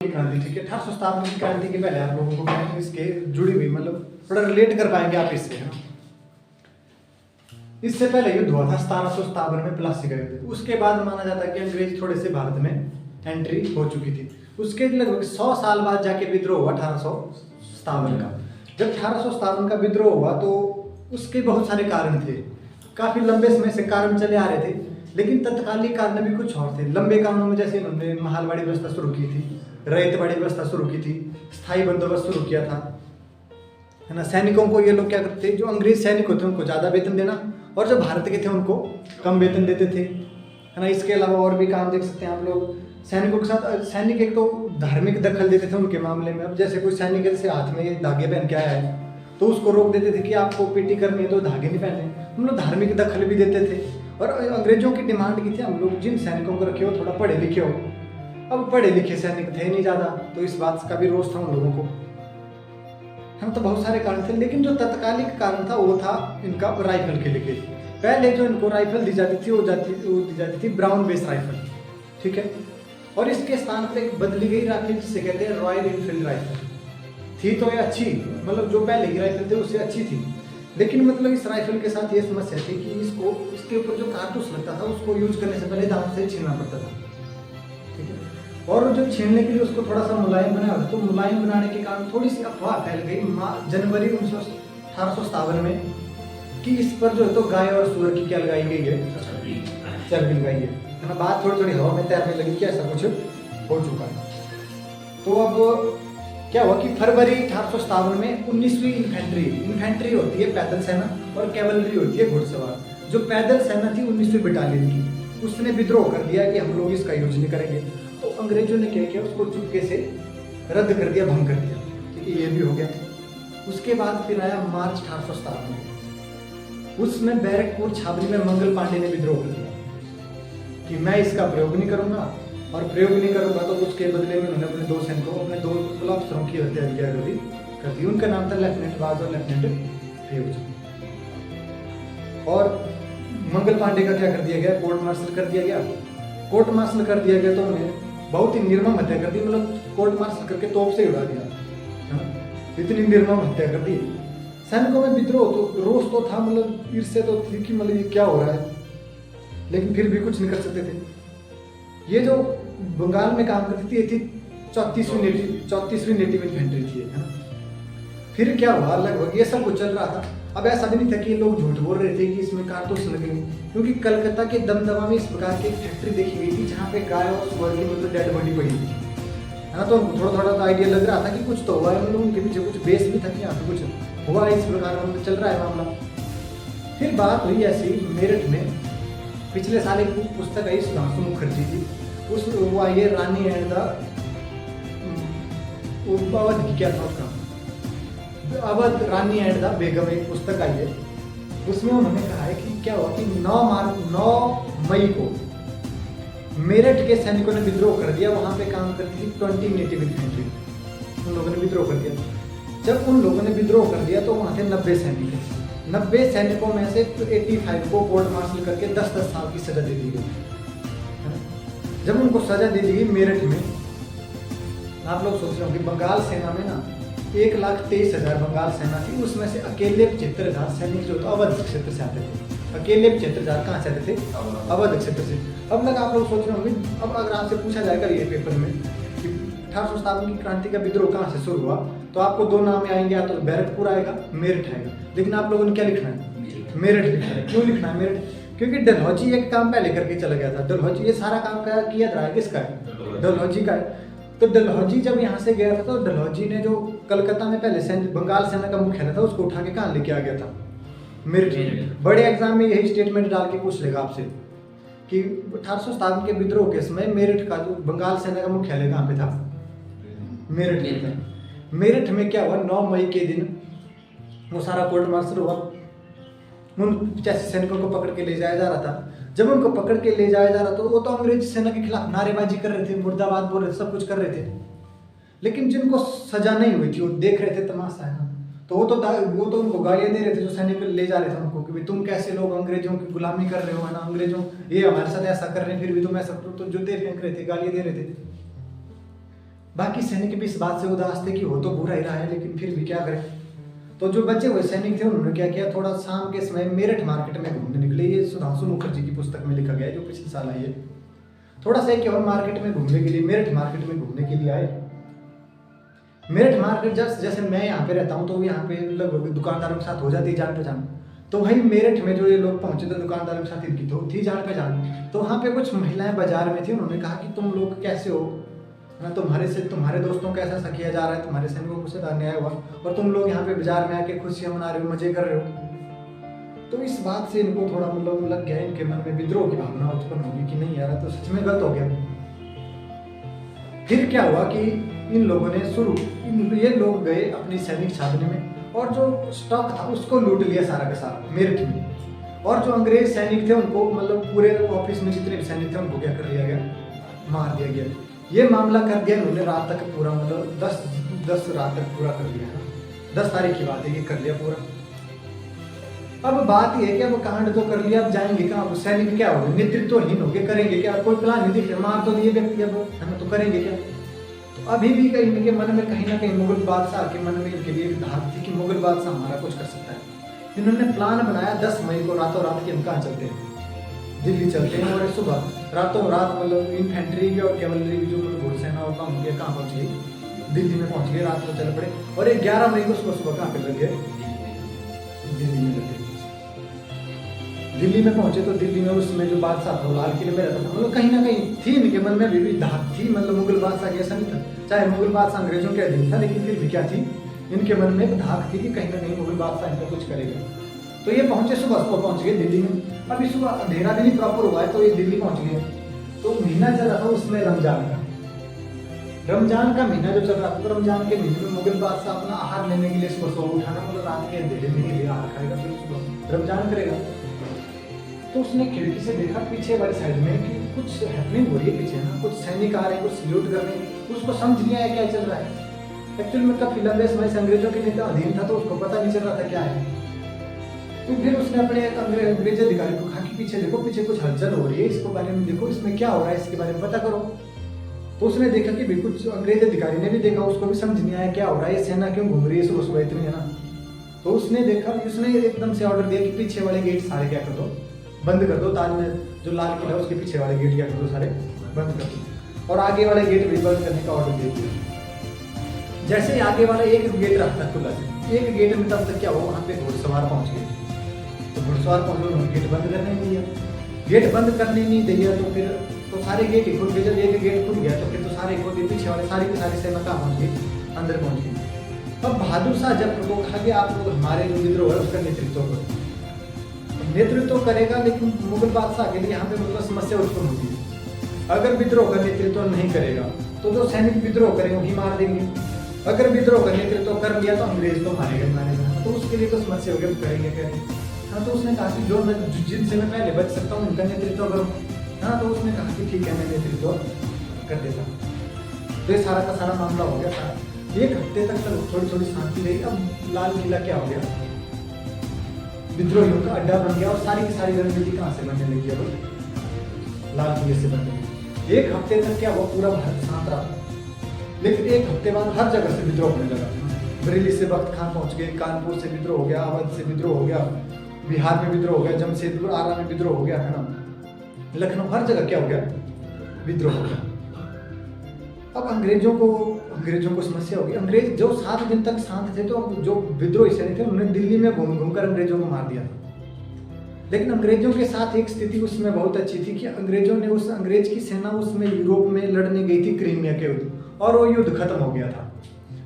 क्रांति, ठीक है। 1857 की क्रांति के पहले आप लोगों को मैं इसके जुड़ी हुई मतलब थोड़ा रिलेट कर पाएंगे आप इससे, है ना। इससे पहले युद्ध हुआ था 1757 में प्लासी का युद्ध। उसके बाद माना जाता है कि अंग्रेज थोड़े से भारत में एंट्री हो चुकी थी। उसके लगभग 100 साल बाद जाके विद्रोह हुआ 1857 का। जब 1857 का विद्रोह हुआ तो उसके बहुत सारे कारण थे, काफी लंबे समय से कारण चले आ रहे थे, लेकिन तत्कालिक कारण भी कुछ और थे। लंबे कारणों में जैसे उन्होंने महालवाड़ी व्यवस्था शुरू की थी, रैयतवाड़ी व्यवस्था शुरू की थी, स्थायी बंदोबस्त शुरू किया था, है ना। सैनिकों को ये लोग क्या करते थे, जो अंग्रेज सैनिक होते उनको ज़्यादा वेतन देना और जो भारत के थे उनको कम वेतन देते थे, है ना। इसके अलावा और भी काम देख सकते हैं आप लोग। सैनिकों के साथ सैनिक एक तो धार्मिक दखल देते थे उनके मामले में। अब जैसे कोई सैनिक जैसे हाथ में ये धागे पहन के आया है तो उसको रोक देते थे कि आपको पीटी करनी है तो धागे नहीं पहने। हम लोग धार्मिक दखल भी देते थे और अंग्रेजों की डिमांड की थी हम लोग जिन सैनिकों को रखे हो थोड़ा पढ़े लिखे हो। अब पढ़े लिखे सैनिक थे नहीं ज़्यादा, तो इस बात का भी रोष था उन लोगों को। हम तो बहुत सारे कारण थे, लेकिन जो तत्कालिक कारण था वो था इनका राइफल के लिए। पहले जो इनको राइफल दी जाती थी वो दी जाती थी ब्राउन बेस राइफल, ठीक है। और इसके स्थान पर एक बदली गई राइफल जिसे कहते हैं रॉयल एनफील्ड राइफल। थी तो ये अच्छी, मतलब जो पहले की राइफल थी उससे अच्छी थी, लेकिन मतलब इस राइफल के साथ ये समस्या थी कि इसके ऊपर जो कारतूस लगता था उसको यूज करने से पहले दांत से छीलना पड़ता था, ठीक है। और जो छीलने के लिए उसको थोड़ा सा मुलायम बनाया होता, तो मुलायम बनाने के कारण थोड़ी सी अफवाह फैल गई जनवरी 1857 में कि इस पर जो है तो गाय और सूअर की क्या लगाई गई है, चर्बी लगाई है ना। बात थोड़ी थोड़ी हवा में तैरने लगी कि ऐसा कुछ हो चुका है। तो अब क्या हुआ कि फरवरी 1857 में 19वीं इन्फेंट्री होती है पैदल सेना और कैवलरी होती है घुड़सवार। जो पैदल सेना थी 19वीं बटालियन की, उसने विद्रोह कर दिया कि हम लोग इसका यूज नहीं करेंगे। तो अंग्रेजों ने क्या किया, उसको चुपके से रद्द कर दिया, भंग कर दिया, ठीक है। ये भी हो गया। उसके बाद फिर आया मार्च 1857। उसमें बैरकपुर छावनी में मंगल पांडे ने विद्रोह कर दिया कि मैं इसका प्रयोग नहीं करूंगा, और प्रयोग नहीं करूंगा तो उसके बदले में उन्होंने अपने 2 सैनिकों, अपने 2 अफसरों की हत्या कर दी। उनका नाम था लेफ्टिनेंट बाज और लेफ्टिनेंट फ्यूज। और मंगल पांडे का क्या कर दिया गया, कोर्ट मार्शल कर दिया गया। कोर्ट मार्शल कर दिया गया तो उन्हें बहुत ही निर्मम हत्या कर दी, मतलब कोर्ट मार्शल करके तोप से उड़ा दिया, इतनी निर्मम हत्या कर दी। सैनिकों में विद्रोह तो रोष तो था, मतलब ईर्ष्या तो थी कि मतलब ये क्या हो रहा है, लेकिन फिर भी कुछ नहीं कर सकते थे। ये जो बंगाल में काम करती थी ये थी 34वीं नेटिव इन्फेंट्री थी, है ना। फिर क्या हुआ, लगभग ये सब कुछ चल रहा था। अब ऐसा भी नहीं था कि लोग झूठ बोल रहे थे कि इसमें कारतूस लगे, क्योंकि कलकत्ता के दमदमा में इस प्रकार की एक फैक्ट्री देखी गई थी जहाँ पे गाय और सुअर की मतलब डेड बॉडी पड़ी थी, है ना। तो थोड़ा थोड़ा तो आइडिया लग रहा था कि कुछ तो हुआ है, मतलब उनके पीछे कुछ बेस भी था कि यहाँ पे कुछ हुआ है, इस प्रकार में चल रहा है मामला। फिर बात हुई ऐसी, मेरठ में पिछले साल एक पुस्तक आई सुधांशु मुखर्जी की, उस वो आई है रानी एंड द अवध की, क्या था उसका, अवध रानी एंड द बेगम, एक पुस्तक आई है। उसमें उन्होंने कहा है कि क्या हुआ कि 9 मई को मेरठ के सैनिकों ने विद्रोह कर दिया। वहां पे काम करती थी 20 नेटिव इन्फेंट्री, उन लोगों ने विद्रोह कर दिया। जब उन लोगों ने विद्रोह कर दिया तो वहां थे 90 सैनिक। 90 सैनिकों में से 85 को कोर्ट मार्शल करके 10-10 साल की सजा दे दी गई। जब उनको सजा दे दी गई मेरठ में, आप लोग सोच रहे होंगे बंगाल सेना में ना 1,23,000 बंगाल सेना थी, उसमें से अकेले 75,000 सैनिक जो अवध क्षेत्र से आते थे। अकेले 75,000 कहाँ से आते थे, अवध क्षेत्र से। अब लगा आप लोग सोच रहे होंगे, अब अगर आपसे पूछा जाएगा ये पेपर में कि 1857 की क्रांति का विद्रोह कहाँ से शुरू हुआ, तो आपको 2 नाम आएंगे, या तो बैरकपुर आएगा, मेरठ आएगा। लेकिन आप लोगों ने क्या लिखना है, मेरठ लिखना है। क्यों लिखना है मेरठ, क्योंकि डलहौजी एक काम पहले करके चला गया था। डलहौजी ये सारा काम किया रहा है, किसका है, डलहौजी का है। तो डलहौजी जब यहाँ से गया था तो डलहौजी ने जो कलकत्ता में पहले बंगाल सेना का मुख्यालय था उसको उठा के कहाँ लेके आ गया था, मेरठ। बड़े एग्जाम में यही स्टेटमेंट डाल के पूछ लेगा आपसे कि 1857 के विद्रोह के समय मेरठ का जो बंगाल सेना का मुख्यालय कहाँ पे था, मेरठ में था। मेरठ में क्या हुआ, 9 मई के दिन वो सारा कोर्ट मार्शल हुआ। उन 85 सैनिकों को पकड़ के ले जाया जा रहा था। जब उनको पकड़ के ले जाया जा रहा था वो तो अंग्रेज सेना के खिलाफ नारेबाजी कर रहे थे, मुर्दाबाद बोल रहे थे, सब कुछ कर रहे थे। लेकिन जिनको सजा नहीं हुई थी वो देख रहे थे तमाशा, है ना। तो वो तो उनको गालियां दे रहे थे, जो सैनिक ले जा रहे थे उनको, कि तुम कैसे लोग अंग्रेजों की गुलामी कर रहे हो, है ना, अंग्रेजों ये हमारे साथ ऐसा कर रहे हैं, फिर भी तुम ऐसा, तो जूते फेंक रहे थे, गालियां दे रहे थे। बाकी सैनिक भी इस बात से उदास थे कि वो तो बुरा ही रहा है, लेकिन फिर भी क्या करें। तो जो बचे हुए सैनिक थे उन्होंने क्या किया, थोड़ा शाम के समय मेरठ मार्केट में घूमने निकले। ये सुधांशु मुखर्जी की पुस्तक में लिखा गया है, जो पिछले साल आई है। थोड़ा सा एक और मार्केट में घूमने के लिए, मेरठ मार्केट में घूमने के लिए आए। मेरठ मार्केट जैसे मैं यहाँ पे रहता हूँ, तो यहाँ पे लगभग दुकानदारों के साथ हो जाती है जान पहचान। तो वही मेरठ में जो ये लोग पहुंचे तो दुकानदारों के साथ इनकी तो थी जान पहचान। तो वहाँ पे कुछ महिलाएं बाजार में थी, उन्होंने कहा कि तुम लोग कैसे हो ना, तुम्हारे दोस्तों का ऐसा किया जा रहा है, तुम्हारे सैनिकों को कुछ अन्याय हुआ और तुम लोग यहाँ पे बाजार में आके खुशियां मना रहे हो, मजे कर रहे हो। तो इस बात से इनको थोड़ा मतलब लग गया, इनके मन में विद्रोह की भावना उत्पन्न होगी कि नहीं यार, तो सच में गलत हो गया। फिर क्या हुआ कि इन लोगों ने ये लोग गए अपनी सैनिक छावनी में और जो स्टॉक था उसको लूट लिया सारा का सारा मेरठ में। और जो अंग्रेज सैनिक थे उनको मतलब पूरे ऑफिस में जितने भी सैनिक थे उनको क्या कर लिया गया, मार दिया गया। ये मामला कर दिया इन्होंने रात तक पूरा, मतलब 10 रात तक पूरा कर लिया। 10 तारीख की बात है, ये कर लिया पूरा। अब बात ये है कि अब कांड तो कर लिया, अब जाएंगे कहाँ, सैनिक क्या हो गए, नेतृत्वहीन हो गए, करेंगे क्या, कोई प्लान नहीं दिख रहा, मार तो दिए व्यक्ति, अब है ना, तो करेंगे क्या। तो अभी भी कहीं इनके मन में कहीं ना कहीं मुगल बादशाह के मन में इनके लिए एक धाक थी कि मुगल बादशाह हमारा कुछ कर सकता है। इन्होंने प्लान बनाया 10 मई को रातों रात के हम कहाँ चलते हैं, दिल्ली चलते हैं। और सुबह रातों रात मतलब इन्फेंट्री की और कैवलरी की जो घुड़सेना और कहाँ हो गया, कहाँ पहुँच गई, दिल्ली में पहुँच गए, रात में चल पड़े। और 11 मई को सुबह कहाँ पे लग गए, दिल्ली में लगे। दिल्ली में पहुंचे तो दिल्ली में उसमें जो बादशाह था लाल किले में रहता था, मतलब कहीं ना कहीं थी इनके मन में भी धाक थी, मतलब मुगल बादशाह की ऐसा नहीं था, चाहे मुगल बादशाह अंग्रेजों के अधीन था, लेकिन फिर भी क्या थी, इनके मन में धाक थी कि कहीं ना कहीं मुगल बादशाह इनका कुछ करेगा। तो ये पहुंचे, सुबह पहुंच गए दिल्ली में। अभी सुबह अंधेरा भी नहीं प्रॉपर हुआ है, तो ये दिल्ली पहुंच गए। तो महीना चल रहा था उसमें रमजान का महीना जो चल रहा था, तो रमजान के महीने में मुगल बादशाह अपना आहार लेने के लिए सुबह उठाना, मतलब रात के अंधेरे में के लिए आहार खाएगा, फिर सुबह रमजान करेगा। तो उसने खिड़की से देखा पीछे वाली साइड में कि कुछ हैपनिंग हो रही है पीछे ना, कुछ सैनिक आ रहे हैं, कुछ सल्यूट कर रहे हैं। उसको समझ नहीं आया क्या चल रहा है। एक्चुअली में काफी लंबे समय से अंग्रेजों के नेता अधीन था, तो उसको पता नहीं चल रहा था क्या है। तो फिर उसने अपने अंग्रेज अधिकारी को कहा कि पीछे देखो, पीछे कुछ हलचल हो रही है, इसको बारे में देखो, इसमें क्या हो रहा है, इसके बारे में पता करो। तो उसने देखा कि कुछ अंग्रेज अधिकारी ने भी देखा, उसको भी समझ नहीं आया क्या हो रहा है, ये सेना क्यों घूम रही है सुबह सुबह इतनी, है ना। तो उसने देखा, उसने एकदम से ऑर्डर दिया कि पीछे वाले गेट सारे क्या कर दो, बंद कर दो, ताज में जो लाल किला है उसके पीछे वाले गेट क्या कर दो, सारे बंद कर दो, और आगे वाले गेट भी बंद करने का ऑर्डर दे दिया। जैसे ही आगे वाला एक गेट रखता खुला से, एक गेट में तब तक क्या हुआ, वहाँ पे घुड़सवार पहुंच गए। तो घुड़सवार पहुंचे, उन्होंने गेट बंद करने नहीं दिया। गेट बंद करने नहीं दिया तो फिर तो सारे गेट ही खुल गए। जब एक गेट खुल गया तो फिर तो सारे खुल गए, पीछे वाले सारी की सारी सेना कहाँ पहुंच गई, अंदर पहुंच गई। अब बहादुर शाह जब को कहा कि आप लोग हमारे जो विद्रोह है उसका नेतृत्व करो, नेतृत्व करेगा, लेकिन मुगल बादशाह के लिए यहाँ पे मतलब समस्या उत्पन्न होती है। अगर विद्रोह का नेतृत्व नहीं करेगा तो जो सैनिक विद्रोह करेंगे वही मार देंगे, अगर विद्रोह का नेतृत्व कर लिया तो अंग्रेज तो मारेगा, तो उसके लिए तो समस्या हो गई, करेंगे। हाँ, तो उसने कहा कि जो मैं जिनसे मैं पहले बच सकता हूँ उनका नेतृत्व करूँ। हाँ, तो उसने कहा कि ठीक है, मैं नेतृत्व कर देता हूँ। तो ये सारा का सारा मामला हो गया था। 1 हफ्ते तक थोड़ी थोड़ी शांति रही। अब लाल किला क्या हो गया, विद्रोहियों का अड्डा बन गया, और सारी की सारी रणनीति कहाँ से बनने लगी, अब लाल किले से बनने लगी। 1 हफ्ते तक क्या हुआ, पूरा भारत शांत रहा, लेकिन 1 हफ्ते बाद हर जगह से विद्रोह होने लगा। बरेली से बख्त खान पहुंच गए, कानपुर से विद्रोह हो गया, अवध से विद्रोह हो गया, बिहार में विद्रोह हो गया, जमशेदपुर आरा में विद्रोह हो गया, है ना, लखनऊ, हर जगह क्या हो गया, विद्रोह हो गया। अब अंग्रेजों को समस्या होगी। अंग्रेज जो 7 दिन तक शांत थे, तो जो विद्रोही सैनिक थे उन्होंने दिल्ली में घूम घूमकर अंग्रेजों को मार दिया था। लेकिन अंग्रेजों के साथ एक स्थिति उसमें बहुत अच्छी थी कि अंग्रेज की सेना उसमें यूरोप में लड़ने गई थी क्रीमिया के युद्ध, और वो युद्ध खत्म हो गया था।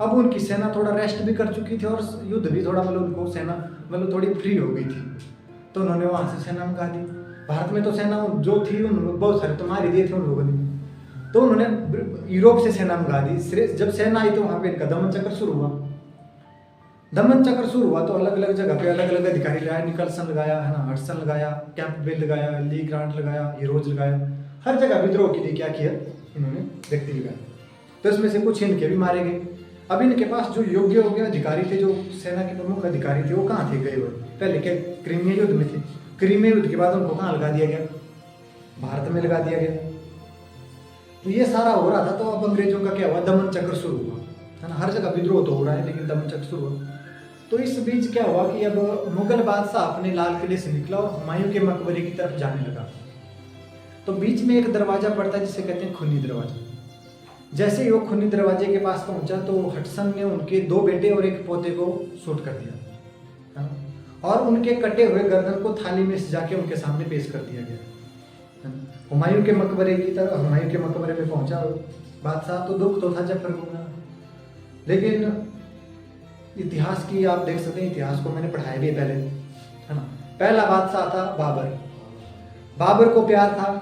अब उनकी सेना थोड़ा रेस्ट भी कर चुकी थी, और युद्ध भी थोड़ा मतलब उनको सेना मतलब थोड़ी फ्री हो गई थी, तो उन्होंने वहां से सेना मंगा दी। भारत में तो सेना जो थी उन्होंने बहुत सारे तो मार दिए थे उन लोगों ने, तो उन्होंने यूरोप से सेना मंगा दी। जब सेना आई तो वहां पे इनका दमन चक्र शुरू हुआ। तो अलग अलग जगह पे अलग अलग अधिकारी लगाया, निकलसन लगाया, है ना, हडसन लगाया, कैंपबेल लगाया, ली ग्रांट लगाया, हीरोज लगाया, हर जगह विद्रोह के लिए क्या किया इन्होंने, व्यक्ति लगाया। तो इसमें से कुछ इनके भी मारे गए। अब इनके पास जो योग्य अधिकारी थे, जो सेना के प्रमुख अधिकारी थे, वो कहाँ थे गए हुए, पहले के क्रीमिया युद्ध में थे। क्रीमिया युद्ध के बाद उनको कहाँ लगा दिया गया, भारत में लगा दिया गया। तो ये सारा हो रहा था, तो अब अंग्रेजों का क्या हुआ, दमन चक्र शुरू हुआ, है ना। हर जगह विद्रोह तो हो रहा है लेकिन दमन चक्र शुरू हुआ। तो इस बीच क्या हुआ कि अब मुगल बादशाह अपने लाल किले से निकला और हुमायूं के मकबरे की तरफ जाने लगा। तो बीच में एक दरवाजा पड़ता है जिसे कहते हैं खूनी दरवाजा। जैसे ही वो खूनी दरवाजे के पास पहुंचा तो हटसन ने उनके 2 बेटे और एक पोते को शूट कर दिया, है ना? और उनके कटे हुए गर्दन को थाली में सजा के उनके सामने पेश कर दिया गया, है ना? हुमायूं के मकबरे की तरफ, हुमायूं के मकबरे में पहुंचा बादशाह, तो दुख तो था जफर को, लेकिन इतिहास की आप देख सकते हैं, इतिहास को मैंने पढ़ाया भी पहले, है ना। पहला बादशाह था बाबर। बाबर को प्यार था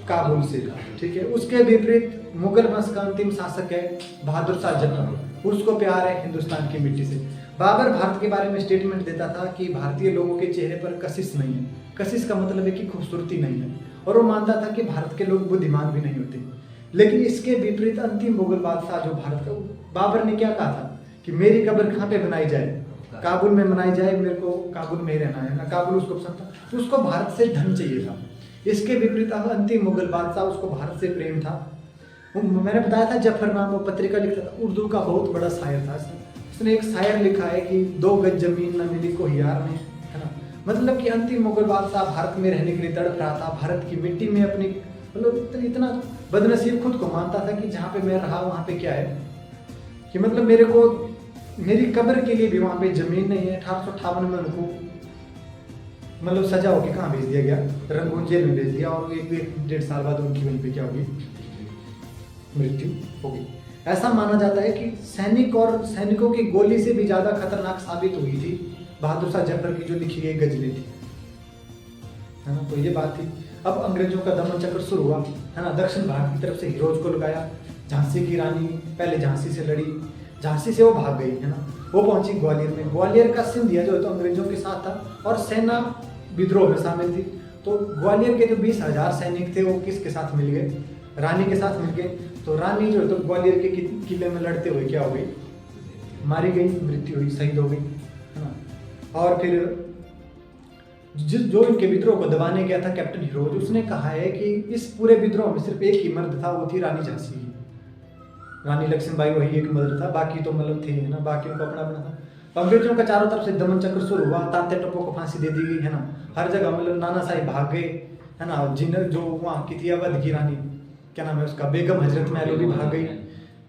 काबुल से, ठीक है। उसके विपरीत मुगल वंश का अंतिम शासक है बहादुर शाह जफर, उसको प्यार है हिंदुस्तान की मिट्टी से। बाबर भारत के बारे में स्टेटमेंट देता था कि भारतीय लोगों के चेहरे पर कशिश नहीं है। कशिश का मतलब है कि खूबसूरती नहीं है, और वो मानता था कि भारत के लोग बुद्धिमान भी नहीं होते। लेकिन इसके विपरीत अंतिम मुगल बादशाह जो भारत का, बाबर ने क्या कहा था कि मेरी कब्र कहाँ पे बनाई जाए, काबुल में बनाई जाए, मेरे को काबुल में ही रहना है ना। काबुल उसको पसंद था, तो उसको भारत से धन चाहिए था। इसके विपरीत अंतिम मुगल बादशाह, उसको भारत से प्रेम था। मैंने बताया था जफर नाम वो पत्रिका लिखता था, उर्दू का बहुत बड़ा शायर था। उसने एक शायर लिखा है कि 2 गज जमीन न मिली को यार ने, है ना। मतलब कि अंतिम मुगल बादशाह भारत में रहने के लिए तड़प रहा था, भारत की मिट्टी में अपनी, मतलब इतना बदनसीब खुद को मानता था कि जहाँ पे मैं रहा वहाँ पे क्या है कि मतलब मेरे को मेरी कब्र के लिए भी वहाँ पे जमीन नहीं है। 1858 में उनको मतलब सजा होके कहाँ भेज दिया गया, रंगून जेल में भेज दिया, और 1-1.5 साल बाद उनकी वहीं पे क्या होगी, मृत्यु हो गई। ऐसा माना जाता है कि सैनिक और सैनिकों की गोली से भी ज्यादा खतरनाक साबित हुई थी बहादुर शाह जफर की जो लिखी गई गजलें थी, है ना। तो ये बात थी। अब अंग्रेजों का दमन चक्र शुरू हुआ, है ना। दक्षिण भारत की तरफ से हीरोज को लगाया। झांसी की रानी पहले झांसी से लड़ी, झांसी से वो भाग गई, है ना। वो पहुंची ग्वालियर में। ग्वालियर का सिंधिया जो है तो अंग्रेजों के साथ था और सेना विद्रोह में शामिल थी। तो ग्वालियर के जो 20,000 सैनिक थे वो किसके साथ मिल गए, रानी के साथ मिल गए। तो रानी जो है तो ग्वालियर के किले में लड़ते हुए क्या हो गई, मारी गई, मृत्यु हुई, शहीद हो गई, है ना। और फिर जो इनके विद्रोह को दबाने गया था कैप्टन हीरोज, उसने कहा है कि इस पूरे विद्रोह में सिर्फ एक ही मर्द था, वो थी रानी झांसी की। रानी लक्ष्मीबाई वही एक मर्द था, बाकी तो मतलब थे, है ना, बाकी उनका अपना अपना था। तो अंग्रेजों का चारों तरफ से दमन चक्र शुरू हुआ। तांते टप्पो को फांसी दे दी गई, है ना। हर जगह मतलब नाना साहिब भाग गए, है ना। जिन जो वहाँ की थी अवध की रानी, क्या नाम है उसका, बेगम हजरत महल भी भाग गई,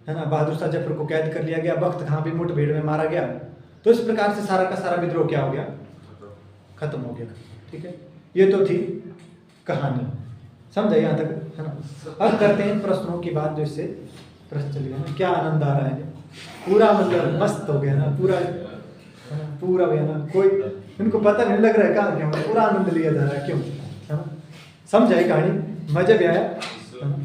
है ना। बहादुर शाह जफर को कैद कर लिया गया, बख्त खां भी मुठभेड़ में मारा गया। तो इस प्रकार से सारा का सारा विद्रोह क्या हो गया, खत्म हो गया, ठीक है। ये तो थी कहानी, समझा यहाँ तक, है ना। अब करते हैं प्रश्नों की बात, जो इससे प्रश्न चल गया ना। क्या आनंद आ रहा है, पूरा मतलब मस्त हो गया ना, पूरा भी है ना। कोई इनको पता नहीं लग रहा है कहाँ क्यों, पूरा आनंद लिया जा रहा है, क्यों, है ना। समझ आई कहानी, मजा भी आया, है ना।